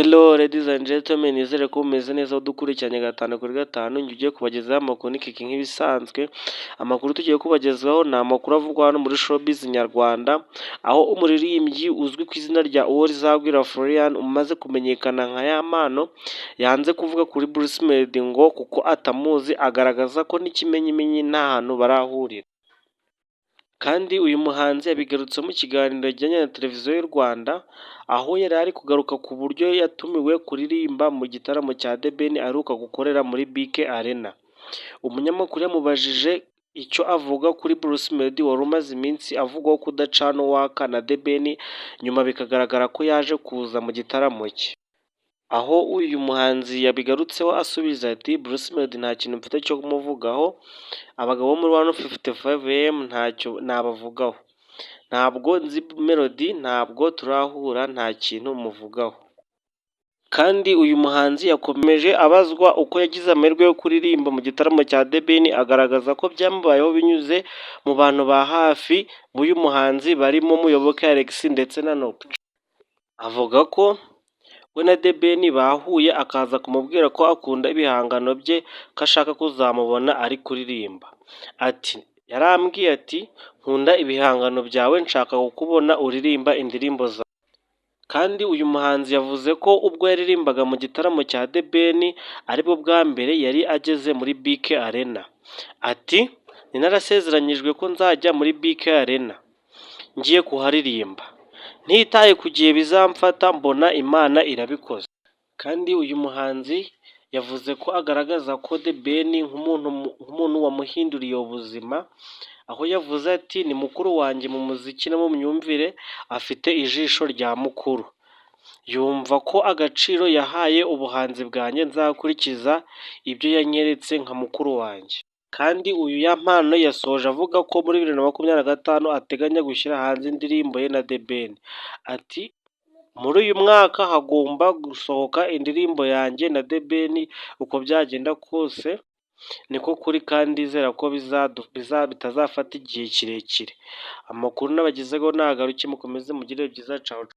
Hello ladies and gentlemen, nizere ko mumeze neza dukurikiranye gatanu kuri gatanu, njye ugiye kubagezaho amakuru n'ikiki nk'ibisanzwe. Amakuru tugiye kubagezaho ni amakuru avugwa hano muri showbiz nyarwanda, aho umuririmbyi uzwi ku izina rya Uworizagwira Florian umaze kumenyekana nka Yamano yanze kuvuga kuri Bruce Melody ngo kuko atamuzi, agaragaza ko n'ikimenyimenyi nta hantu barahurira. Kandi uyu muhanzi yabigarutse mu kiganiro yajyanye na televiziyo y'u Rwanda, aho yari ari kugaruka ku buryo yatumiwe kuririmba mu gitaramo cya The Ben aheruka gukorera muri BK Arena. Umunyamakuru yamubajije icyo avuga kuri Bruce Melody wari umaze iminsi avugwaho kudacana uwaka na The Ben, nyuma bikagaragara ko yaje kuza mu gitaramo cye. Aho uyu muhanzi yabigarutseho asubiza ati Bruce Melody nta kintu mfite cyo kumuvugaho, abagabo bo muri 155am ntacyo nabavugaho, ntabwo nzi Melody, ntabwo turahura, nta kintu muvugaho. Kandi uyu muhanzi yakomeje abazwa uko yagize amahirwe yo kuririmba mu gitaramo cya The Ben, agaragaza ko byamubayeho binyuze mu bantu ba hafi b'uyu muhanzi barimo Muyoboke Alex ndetse na Nopcho. Avuga ko we na The Ben bahuye akaza kumubwira ko akunda ibihangano bye, ko ashaka kuzamubona ari kuririmba. Ati yarambwiye ati nkunda ibihangano byawe, nshaka kukubona uririmba indirimbo zawe. Kandi uyu muhanzi yavuze ko ubwo yaririmbaga mu gitaramo cya The Ben aribwo bwa mbere yari ageze muri BK Arena. Ati ni narasezeranyijwe ko nzajya muri BK Arena ngiye kuharirimba, ntitaye ku gihe bizamfata, mbona Imana irabikoze. Kandi uyu muhanzi yavuze ko agaragaza ko The Ben nk'umuntu wamuhinduriye ubuzima, aho yavuze ati ni mukuru wanjye mu muziki no mu myumvire, afite ijisho rya mukuru, yumva ko agaciro yahaye ubuhanzi bwanjye nzakurikiza ibyo yanyeretse nka mukuru wanjye. Kandi uyu Yamano yasoje avuga ko muri 2025 ateganya gushyira hanze indirimbo ye na The Ben. Ati muri uyu mwaka hagomba gusohoka indirimbo yanjye na The Ben, uko byagenda kose niko kuri, kandi izera ko bitazafata igihe kirekire. Amakuru n'abagezeho nagaruke, mukomeze mugire byiza, ciao.